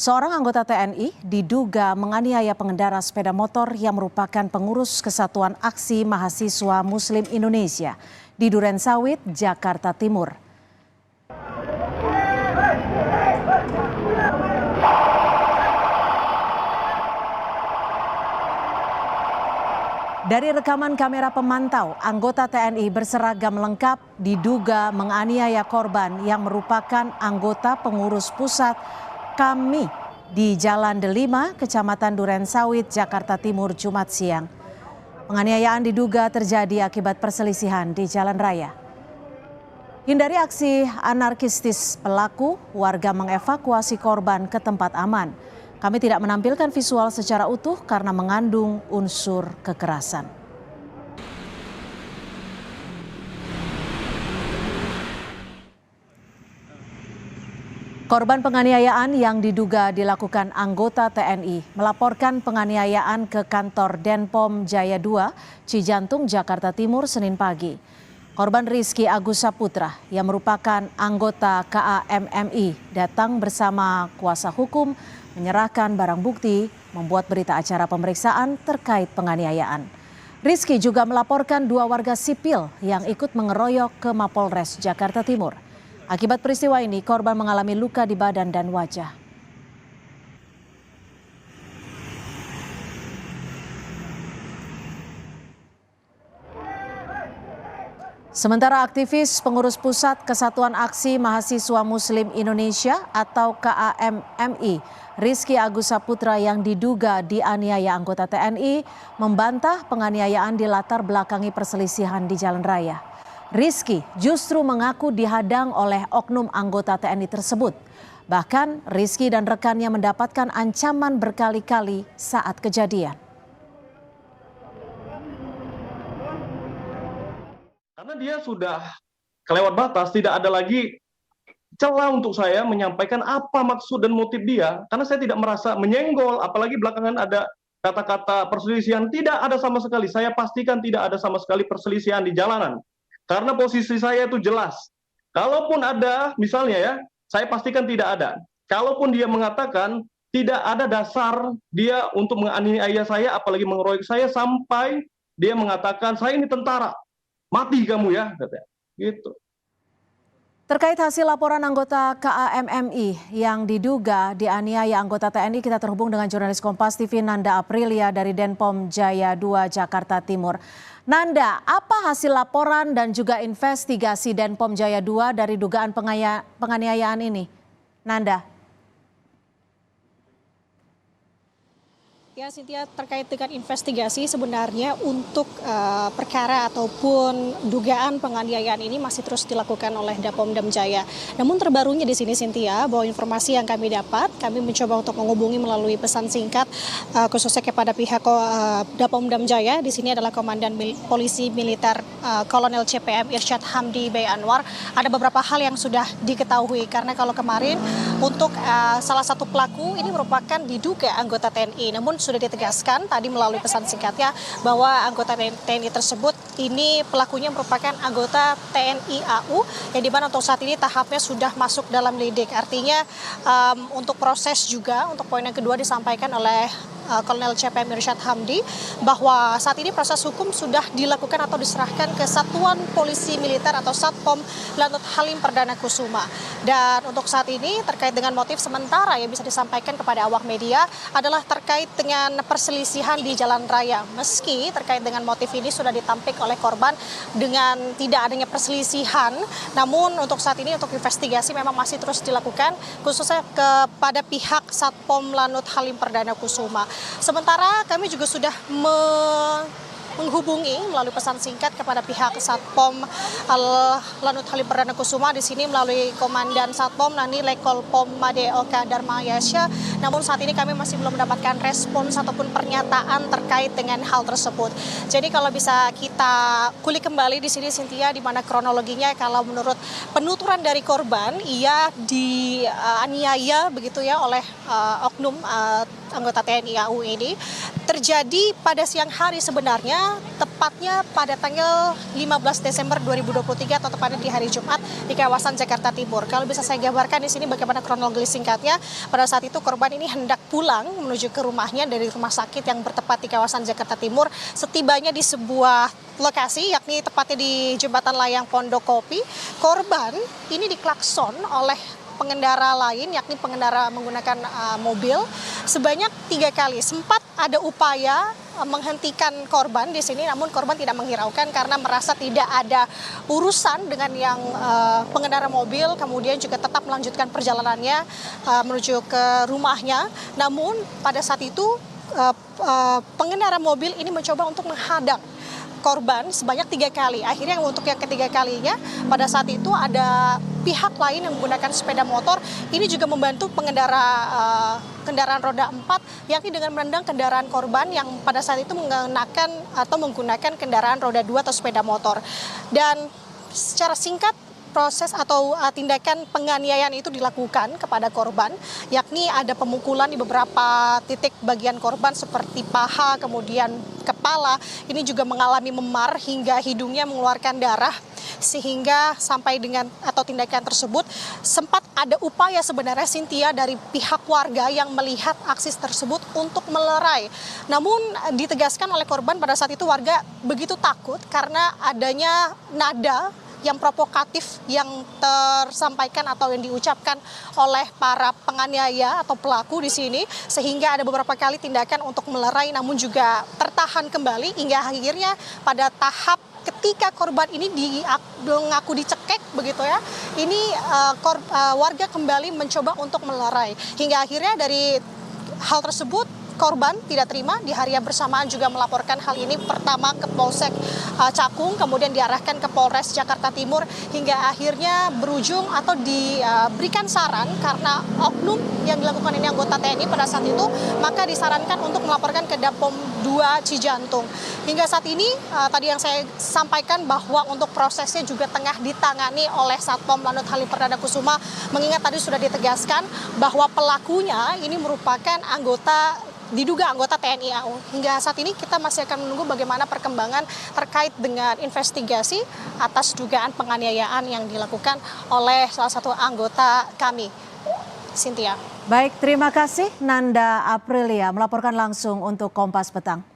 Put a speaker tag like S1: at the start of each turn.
S1: Seorang anggota TNI diduga menganiaya pengendara sepeda motor yang merupakan pengurus Kesatuan Aksi Mahasiswa Muslim Indonesia di Durensawit, Jakarta Timur. Dari rekaman kamera pemantau, anggota TNI berseragam lengkap diduga menganiaya korban yang merupakan anggota pengurus pusat KAMI di Jalan Delima, Kecamatan Durensawit, Jakarta Timur, Jumat siang. Penganiayaan diduga terjadi akibat perselisihan di jalan raya. Hindari aksi anarkistis pelaku, warga mengevakuasi korban ke tempat aman. Kami tidak menampilkan visual secara utuh karena mengandung unsur kekerasan. Korban penganiayaan yang diduga dilakukan anggota TNI melaporkan penganiayaan ke kantor Denpom Jaya 2, Cijantung, Jakarta Timur, Senin pagi. Korban Rizky Agus Saputra yang merupakan anggota KAMMI datang bersama kuasa hukum menyerahkan barang bukti, membuat berita acara pemeriksaan terkait penganiayaan. Rizky juga melaporkan 2 warga sipil yang ikut mengeroyok ke Mapolres Jakarta Timur. Akibat peristiwa ini, korban mengalami luka di badan dan wajah. Sementara aktivis pengurus pusat Kesatuan Aksi Mahasiswa Muslim Indonesia atau KAMMI, Rizky Agus Saputra yang diduga dianiaya anggota TNI, membantah penganiayaan dilatar belakangi perselisihan di jalan raya. Rizky justru mengaku dihadang oleh oknum anggota TNI tersebut. Bahkan Rizky dan rekannya mendapatkan ancaman berkali-kali saat kejadian.
S2: Karena dia sudah kelewat batas, tidak ada lagi celah untuk saya menyampaikan apa maksud dan motif dia. Karena saya tidak merasa menyenggol, apalagi belakangan ada kata-kata perselisihan. Tidak ada sama sekali, saya pastikan tidak ada sama sekali perselisihan di jalanan. Karena posisi saya itu jelas. Kalaupun ada, misalnya ya, saya pastikan tidak ada. Kalaupun dia mengatakan tidak ada dasar dia untuk menganiaya saya, apalagi mengeroyok saya, sampai dia mengatakan saya ini tentara. Mati kamu ya, katanya. Gitu.
S1: Terkait hasil laporan anggota KAMMI yang diduga dianiaya anggota TNI, kita terhubung dengan jurnalis Kompas TV Nanda Aprilia dari Denpom Jaya 2, Jakarta Timur. Nanda, apa hasil laporan dan juga investigasi Denpom Jaya 2 dari dugaan penganiayaan ini? Nanda.
S3: Ya, Cynthia, terkait dengan investigasi sebenarnya untuk perkara ataupun dugaan penganiayaan ini masih terus dilakukan oleh Dapomdam Jaya. Namun terbarunya di sini, Cynthia, bahwa informasi yang kami dapat, kami mencoba untuk menghubungi melalui pesan singkat khususnya kepada pihak Dapomdam Jaya. Di sini adalah Komandan Polisi Militer Kolonel CPM Irsyad Hamdi Bey Anwar. Ada beberapa hal yang sudah diketahui karena kalau kemarin untuk salah satu pelaku ini merupakan diduga anggota TNI. Namun sudah ditegaskan tadi melalui pesan singkatnya bahwa anggota TNI tersebut ini pelakunya merupakan anggota TNI AU yang dimana untuk saat ini tahapnya sudah masuk dalam lidik. Artinya untuk proses juga untuk poin yang kedua disampaikan oleh Kolonel CPM Irsyad Hamdi bahwa saat ini proses hukum sudah dilakukan atau diserahkan ke Satuan Polisi Militer atau Satpom Lanut Halim Perdana Kusuma. Dan untuk saat ini terkait dengan motif sementara yang bisa disampaikan kepada awak media adalah terkait dengan perselisihan di jalan raya. Meski terkait dengan motif ini sudah ditampik oleh korban dengan tidak adanya perselisihan, namun untuk saat ini untuk investigasi memang masih terus dilakukan khususnya kepada pihak Satpom Lanut Halim Perdana Kusuma. Sementara kami juga sudah menghubungi melalui pesan singkat kepada pihak Satpom Lanut Halim Perdana Kusuma di sini melalui Komandan Satpom Nani Lekol Pom Made Oka Dharma Yasha. Namun saat ini kami masih belum mendapatkan respons ataupun pernyataan terkait dengan hal tersebut. Jadi kalau bisa kita kulik kembali di sini, Cynthia, di mana kronologinya kalau menurut penuturan dari korban ia dianiaya begitu ya oleh oknum anggota TNI AU ini terjadi pada siang hari sebenarnya tepat tepatnya pada tanggal 15 Desember 2023 atau tepatnya di hari Jumat di kawasan Jakarta Timur. Kalau bisa saya gambarkan di sini bagaimana kronologi singkatnya, pada saat itu korban ini hendak pulang menuju ke rumahnya dari rumah sakit yang bertempat di kawasan Jakarta Timur. Setibanya di sebuah lokasi, yakni tepatnya di Jembatan Layang Pondokopi, korban ini diklakson oleh pengendara lain, yakni pengendara menggunakan mobil sebanyak 3 kali. Sempat ada upaya menghentikan korban di sini, namun korban tidak menghiraukan karena merasa tidak ada urusan dengan yang pengendara mobil, kemudian juga tetap melanjutkan perjalanannya menuju ke rumahnya. Namun pada saat itu pengendara mobil ini mencoba untuk menghadang korban sebanyak 3 kali. Akhirnya untuk yang ketiga kalinya pada saat itu ada pihak lain yang menggunakan sepeda motor ini juga membantu pengendara kendaraan roda 4, yakni dengan menendang kendaraan korban yang pada saat itu mengenakan atau menggunakan kendaraan roda 2 atau sepeda motor. Dan secara singkat proses atau tindakan penganiayaan itu dilakukan kepada korban, yakni ada pemukulan di beberapa titik bagian korban seperti paha, kemudian kepala. Ini juga mengalami memar hingga hidungnya mengeluarkan darah, sehingga sampai dengan atau tindakan tersebut sempat ada upaya sebenarnya Cynthia dari pihak warga yang melihat aksi tersebut untuk melerai. Namun ditegaskan oleh korban pada saat itu warga begitu takut karena adanya nada yang provokatif yang tersampaikan atau yang diucapkan oleh para penganiaya atau pelaku di sini, sehingga ada beberapa kali tindakan untuk melerai namun juga tertahan kembali hingga akhirnya pada tahap ketika korban ini mengaku dicekek begitu ya, ini warga kembali mencoba untuk melerai hingga akhirnya dari hal tersebut korban tidak terima, di hari yang bersamaan juga melaporkan hal ini pertama ke Polsek Cakung, kemudian diarahkan ke Polres Jakarta Timur hingga akhirnya berujung atau diberikan saran karena oknum yang dilakukan ini anggota TNI pada saat itu, maka disarankan untuk melaporkan ke Dapom 2 Cijantung. Hingga saat ini tadi yang saya sampaikan bahwa untuk prosesnya juga tengah ditangani oleh Satpom Lanut Halim Perdana Kusuma, mengingat tadi sudah ditegaskan bahwa pelakunya ini merupakan diduga anggota TNI AU. Hingga saat ini kita masih akan menunggu bagaimana perkembangan terkait dengan investigasi atas dugaan penganiayaan yang dilakukan oleh salah satu anggota kami, Cynthia.
S1: Baik, terima kasih Nanda Aprilia melaporkan langsung untuk Kompas Petang.